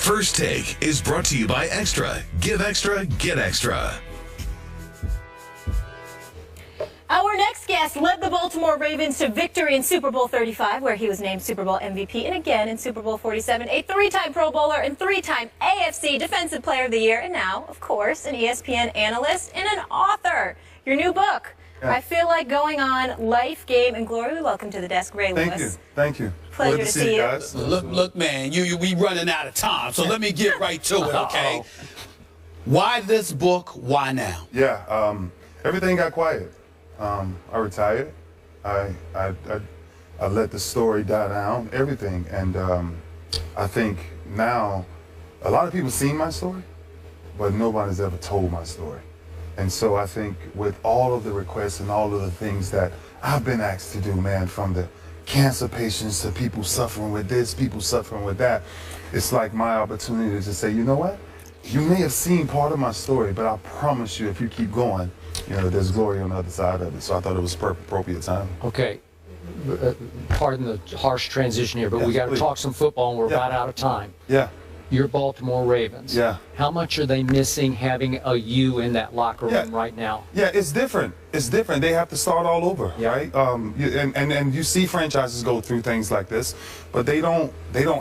First Take is brought to you by Extra. Give Extra, get Extra. Our next guest led the Baltimore Ravens to victory in Super Bowl 35, where he was named Super Bowl MVP, and again in Super Bowl 47, a three-time Pro Bowler and three-time AFC Defensive Player of the Year, and now, of course, an ESPN analyst and an author. Your new book, I Feel Like Going On, Life, Game, and Glory. Welcome to the desk, Ray Lewis. Thank you. Pleasure to see you. Guys. Look, man, we running out of time, so let me get right to it, okay? Why this book? Why now? Yeah, everything got quiet. I retired. I let the story die down, everything, and I think now a lot of people seen my story, but nobody's ever told my story. And so I think with all of the requests and all of the things that I've been asked to do, man, from the cancer patients to people suffering with this, people suffering with that, it's like my opportunity to say, you know what? You may have seen part of my story, but I promise you, if you keep going, you know, there's glory on the other side of it. So I thought it was appropriate time. Okay. Pardon the harsh transition here, but we got to talk some football, and we're about out of time. Yeah. Your Baltimore Ravens. Yeah. How much are they missing having a you in that locker room right now? Yeah, it's different. It's different. They have to start all over, right? And you see franchises go through things like this, but they don't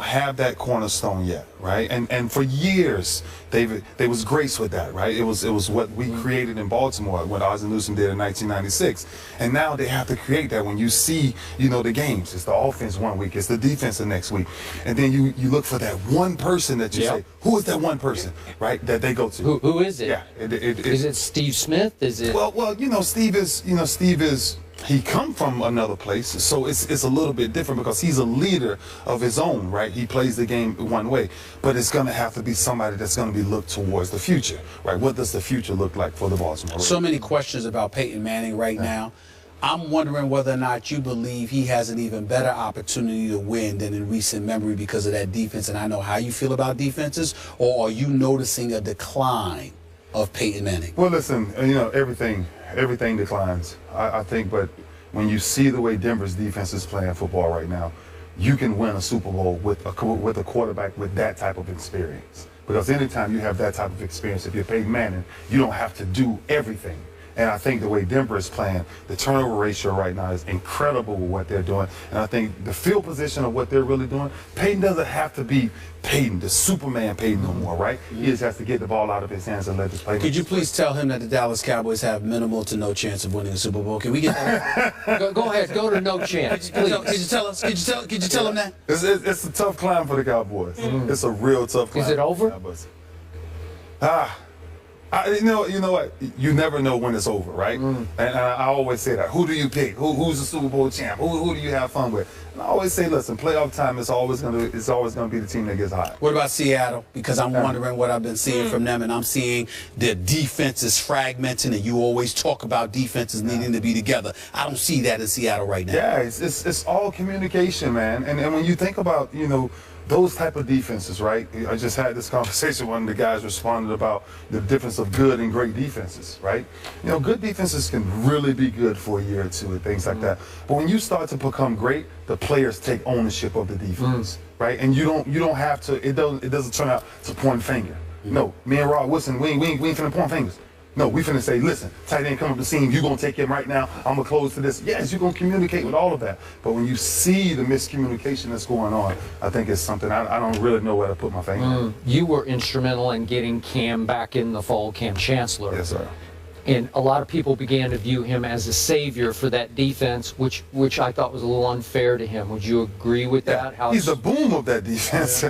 have that cornerstone yet, right? And for years they was graced with that, right? It was what we created in Baltimore, what Oz and Newsom did in 1996, and now they have to create that. When you see, you know, the games, it's the offense one week, it's the defense the next week, and then you look for that one person that you say, who is that one person, right? That they go to. Who is it? Yeah, is it Steve Smith? Is it? Well, you know, Steve is he come from another place, so it's a little bit different because he's a leader of his own, right? He plays the game one way, but it's going to have to be somebody that's going to be looked towards the future, right? What does the future look like for the Baltimore Ravens? So many questions about Peyton Manning right now. I'm wondering whether or not you believe he has an even better opportunity to win than in recent memory because of that defense, and I know how you feel about defenses, or are you noticing a decline of Peyton Manning? Well, listen, you know, everything declines, I think, but when you see the way Denver's defense is playing football right now, you can win a Super Bowl with a quarterback with that type of experience. Because anytime you have that type of experience, if you're Peyton Manning, you don't have to do everything. And I think the way Denver is playing, the turnover ratio right now is incredible with what they're doing. And I think the field position of what they're really doing, Peyton doesn't have to be Peyton, the Superman Peyton no more, right? He just has to get the ball out of his hands and let this play. Could you please tell him that the Dallas Cowboys have minimal to no chance of winning the Super Bowl? Can we get that? Go ahead, go to no chance, please. Could you tell us? Could you tell him that? It's a tough climb for the Cowboys. It's a real tough climb. Is it over? You know what? You never know when it's over, right? And I always say that. Who do you pick? Who's the Super Bowl champ? Who do you have fun with? And I always say, listen, playoff time is always gonna be the team that gets hot. What about Seattle? Because I'm wondering what I've been seeing from them, and I'm seeing the defense is fragmenting, and you always talk about defenses needing to be together. I don't see that in Seattle right now. Yeah, it's all communication, man. And when you think about, you know, those type of defenses, right? I just had this conversation. One of the guys responded about the difference of good and great defenses, right? You know, good defenses can really be good for a year or two and things like that. But when you start to become great, the players take ownership of the defense, right? And you don't have to. It doesn't turn out to point finger. No, me and Rod Wilson, we ain't finna point fingers. No, we finna say, listen, tight end come up the seam, you gonna take him right now, I'm gonna close to this. Yes, you're gonna communicate with all of that. But when you see the miscommunication that's going on, I think it's something I don't really know where to put my finger on. You were instrumental in getting Cam back in the fall, Cam Chancellor. Yes, sir. And a lot of people began to view him as a savior for that defense, which I thought was a little unfair to him. Would you agree with that? How he's the boom of that defense.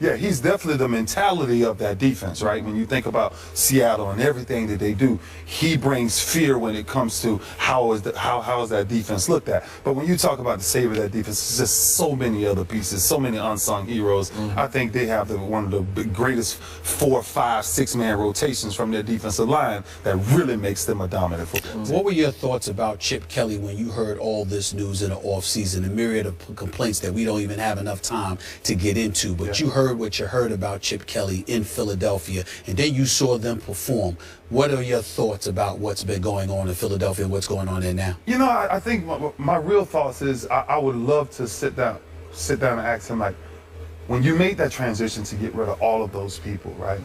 Yeah, he's definitely the mentality of that defense, right? When you think about Seattle and everything that they do, he brings fear when it comes to how is that defense looked at. But when you talk about the savior of that defense, it's just so many other pieces, so many unsung heroes. I think they have one of the greatest 4, 5, 6-man rotations from their defensive line that really makes them a dominant football team. What were your thoughts about Chip Kelly when you heard all this news in the offseason, a myriad of complaints that we don't even have enough time to get into, but you heard what you heard about Chip Kelly in Philadelphia, and then you saw them perform. What are your thoughts about what's been going on in Philadelphia and what's going on there now? You know, I think my real thoughts is I would love to sit down and ask him, like, when you made that transition to get rid of all of those people, right?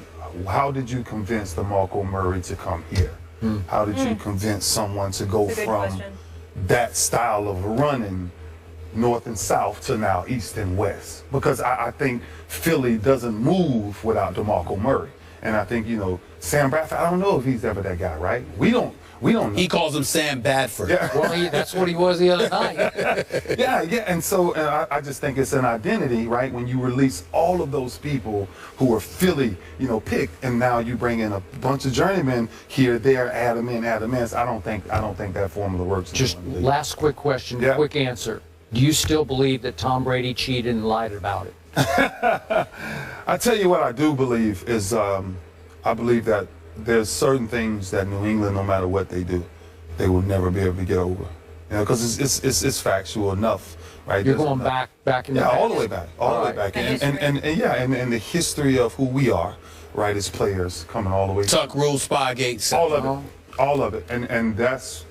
How did you convince DeMarco Murray to come here? How did you convince someone to go from that style of running north and south to now east and west? Because I think Philly doesn't move without DeMarco Murray. And I think, you know, Sam Bradford, I don't know if he's ever that guy, right? We don't know. He calls him Sam Badford. Yeah. Well, that's what he was the other night. Yeah, and so I just think it's an identity, right? When you release all of those people who were Philly, you know, picked, and now you bring in a bunch of journeymen here, there, add them in. I don't think that formula works. Just last quick question, quick answer. Do you still believe that Tom Brady cheated and lied about it? I tell you what I do believe is I believe that there's certain things that New England, no matter what they do, they will never be able to get over. You know, because it's factual enough, right? You're going back in the past? all the way back, all the way back, and the history of who we are, right, as players coming all the way. Tuck Rule, Spygate, all of it, and that's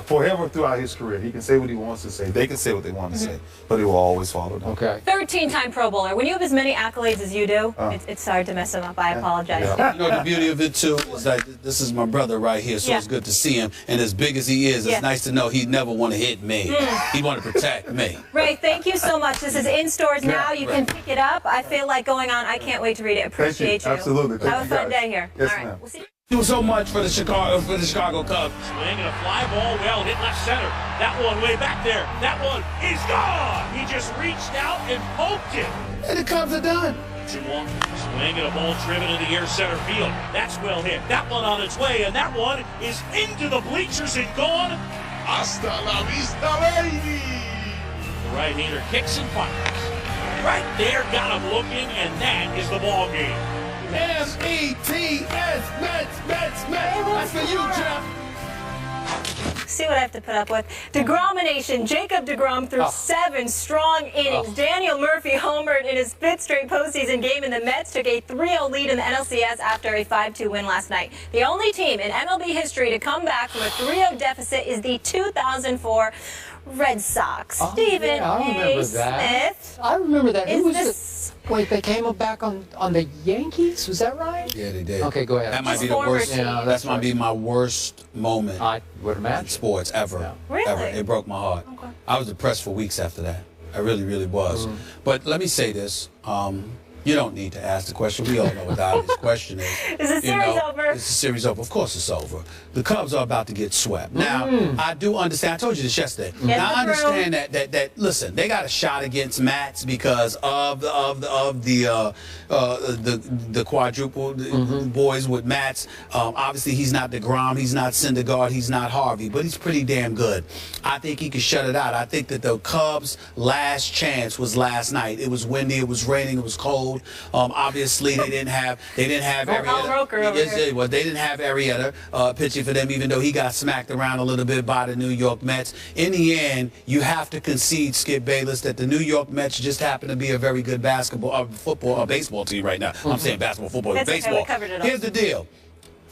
forever throughout his career. He can say what he wants to say. They can say what they want to say, but he will always follow them. Okay. 13-time Pro Bowler. When you have as many accolades as you do, it's hard to mess him up. I apologize. Yeah. You know, the beauty of it, too, is that this is my brother right here, so it's good to see him. And as big as he is, it's nice to know he'd never want to hit me. He'd want to protect me. Ray, thank you so much. This is in stores now. You can pick it up. I feel like going on. I can't wait to read it. Appreciate you. Absolutely. Thank Have a fun guys. day here. Yes, all right. ma'am. We'll see you. Do so much for the Chicago Cubs. Swing and a fly ball, well hit left center. That one way back there. That one is gone. He just reached out and poked it. And the Cubs are done. 2-1. Swing and a ball driven into the air center field. That's well hit. That one on its way, and that one is into the bleachers and gone. Hasta la vista, baby. The right-hander kicks and fires. Right there, got him looking, and that is the ball game. M-E-T-S, Mets. That's for you, Jeff. See what I have to put up with. DeGrom-ination. Jacob DeGrom threw 7 strong innings. Daniel Murphy homered in his 5th straight postseason game, and the Mets took a 3-0 lead in the NLCS after a 5-2 win last night. The only team in MLB history to come back from a 3-0 deficit is the 2004 Red Sox. Stephen A. Smith. I remember that. Is Who was this? Wait, they came back on the Yankees? Was that right? Yeah, they did. Okay, go ahead. That might be the Former worst. team. Yeah, That might be my worst moment I would in imagine. sports ever. Yeah. Really? Ever. It broke my heart. Okay. I was depressed for weeks after that. I really was. But let me say this. You don't need to ask the question. We all know what the obvious question is. Is the series over? Is the series over? Of course it's over. The Cubs are about to get swept. Now, I do understand. I told you this yesterday. Now, I understand that listen, they got a shot against Mats because of the quadruple boys with Mats. Obviously, he's not DeGrom, he's not Syndergaard, he's not Harvey, but he's pretty damn good. I think he can shut it out. I think that the Cubs' last chance was last night. It was windy, it was raining, it was cold. Obviously, they didn't have Arrieta. Well, they didn't have Arrieta pitching for them, even though he got smacked around a little bit by the New York Mets. In the end, you have to concede, Skip Bayless, that the New York Mets just happen to be a very good baseball team right now. I'm saying basketball, football, baseball. Okay, we covered it all. Here's the deal.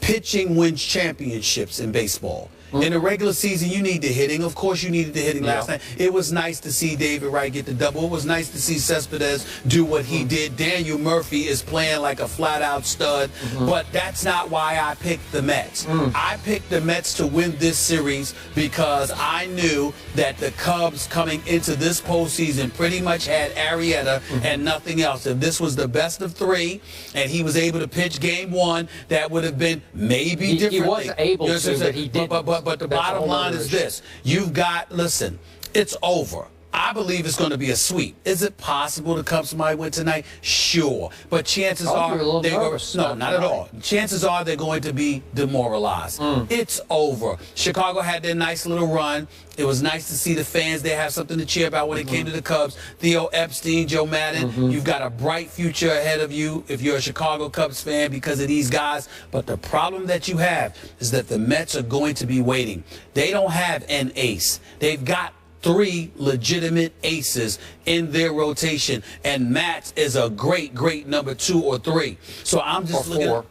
Pitching wins championships in baseball. In the regular season, you need the hitting. Of course, you needed the hitting last night. It was nice to see David Wright get the double. It was nice to see Cespedes do what he did. Daniel Murphy is playing like a flat-out stud. But that's not why I picked the Mets. I picked the Mets to win this series because I knew that the Cubs coming into this postseason pretty much had Arrieta and nothing else. If this was the best of 3 and he was able to pitch game 1, that would have been maybe different. He was able to, but he didn't. But the bottom line is this. You've got, listen, it's over. I believe it's going to be a sweep. Is it possible the Cubs might win tonight? Sure. But chances are they're nervous. No, not at all. Chances are they're going to be demoralized. It's over. Chicago had their nice little run. It was nice to see the fans. They have something to cheer about when it came to the Cubs. Theo Epstein, Joe Madden, you've got a bright future ahead of you if you're a Chicago Cubs fan because of these guys. But the problem that you have is that the Mets are going to be waiting. They don't have an ace. They've got 3 legitimate aces in their rotation, and Mats is a great number 2 or 3. So I'm just looking at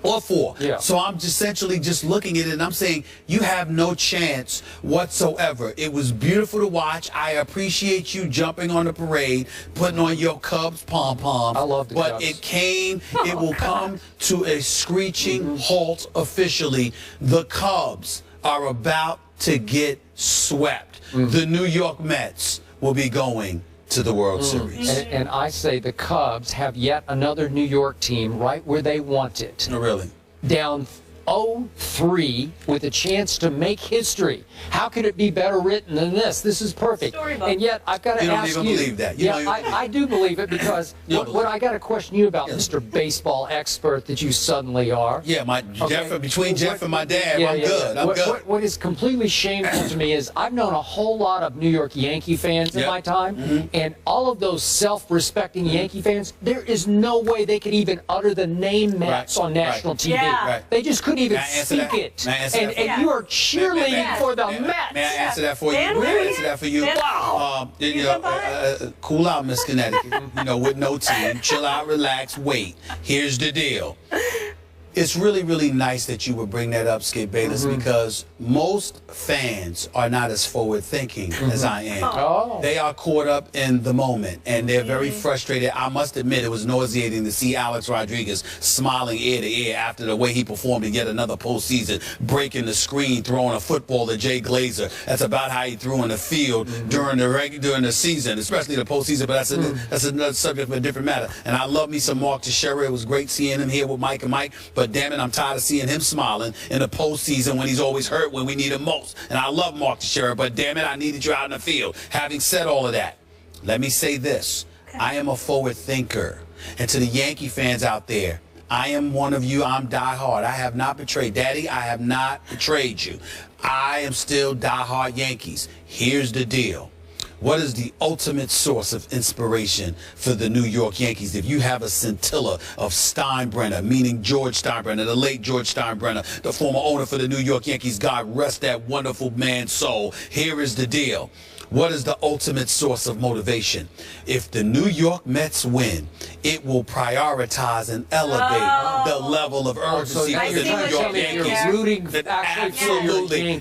Or 4. Yeah. So I'm essentially just looking at it and I'm saying you have no chance whatsoever. It was beautiful to watch. I appreciate you jumping on the parade, putting on your Cubs pom-pom. I love the Cubs. But it will come to a screeching halt officially. The Cubs are about to get swept. The New York Mets will be going to the World Series. And I say the Cubs have yet another New York team right where they want it. No, really. Down 0-3 with a chance to make history. How could it be better written than this? This is perfect. Storybook. And yet, I've got to ask you. You don't even believe that. I do believe it because what I got to question you about, Mr. Baseball expert that you suddenly are. Yeah, between Jeff and my dad, I'm good. I'm good. What is completely shameful to me is I've known a whole lot of New York Yankee fans in my time, and all of those self-respecting Yankee fans, there is no way they could even utter the name Mets on national TV. Yeah. They just couldn't even speak it. And you are cheerleading for the Mets. May I answer that for you? Dan, May I answer that for you? Wow. Cool out, Miss Connecticut. With no team. Chill out, relax, wait. Here's the deal. It's really, really nice that you would bring that up, Skip Bayless, because most fans are not as forward-thinking as I am. Oh. They are caught up in the moment, and they're very frustrated. I must admit, it was nauseating to see Alex Rodriguez smiling ear to ear after the way he performed in yet another postseason, breaking the screen, throwing a football to Jay Glazer. That's about how he threw in the field during the season, especially the postseason, but that's another subject for a different matter. And I love me some Mark Teixeira. It was great seeing him here with Mike and Mike, but damn it, I'm tired of seeing him smiling in the postseason when he's always hurt when we need him most. And I love Mark Teixeira, but damn it, I needed you out in the field. Having said all of that, let me say this. I am a forward thinker. And to the Yankee fans out there, I am one of you. I'm diehard. I have not betrayed. Daddy, I have not betrayed you. I am still diehard Yankees. Here's the deal. What is the ultimate source of inspiration for the New York Yankees? If you have a scintilla of Steinbrenner, meaning George Steinbrenner, the late George Steinbrenner, the former owner for the New York Yankees, God rest that wonderful man's soul. Here is the deal. What is the ultimate source of motivation? If the New York Mets win, it will prioritize and elevate the level of urgency for the New York Yankees. Rooting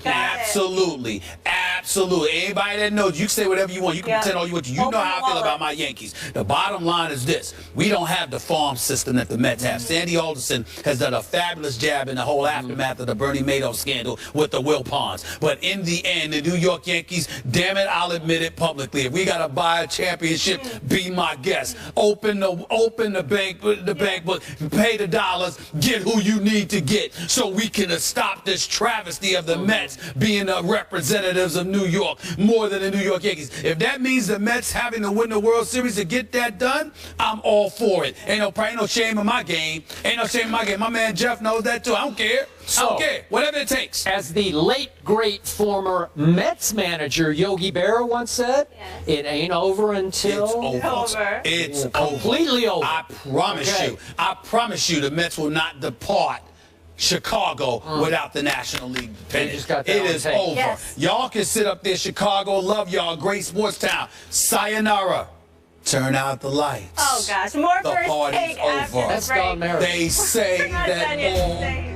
absolutely. Absolutely. Anybody that knows, you can say whatever you want. You can pretend all you want. You know how I feel about my Yankees. The bottom line is this. We don't have the farm system that the Mets have. Sandy Alderson has done a fabulous job in the whole aftermath of the Bernie Madoff scandal with the Wilpons. But in the end, the New York Yankees, damn it, I'll admit it publicly. If we got to buy a championship, be my guest. Open the bank book, pay the dollars, get who you need to get so we can stop this travesty of the Mets being the representatives of New York more than the New York Yankees. If that means the Mets having to win the World Series to get that done, I'm all for it. Ain't no shame in my game. Ain't no shame in my game. My man Jeff knows that too. I don't care. I don't care. Whatever it takes. As the late, great former Mets manager Yogi Berra once said, it ain't over until it's over. It's completely over. I promise you the Mets will not depart Chicago without the National League pennant. It is over. Yes. Y'all can sit up there, Chicago. Love y'all. Great sports town. Sayonara. Turn out the lights. Oh gosh, more the first party's take over. after the That's break. Don Merritt. They say We're not done yet. that.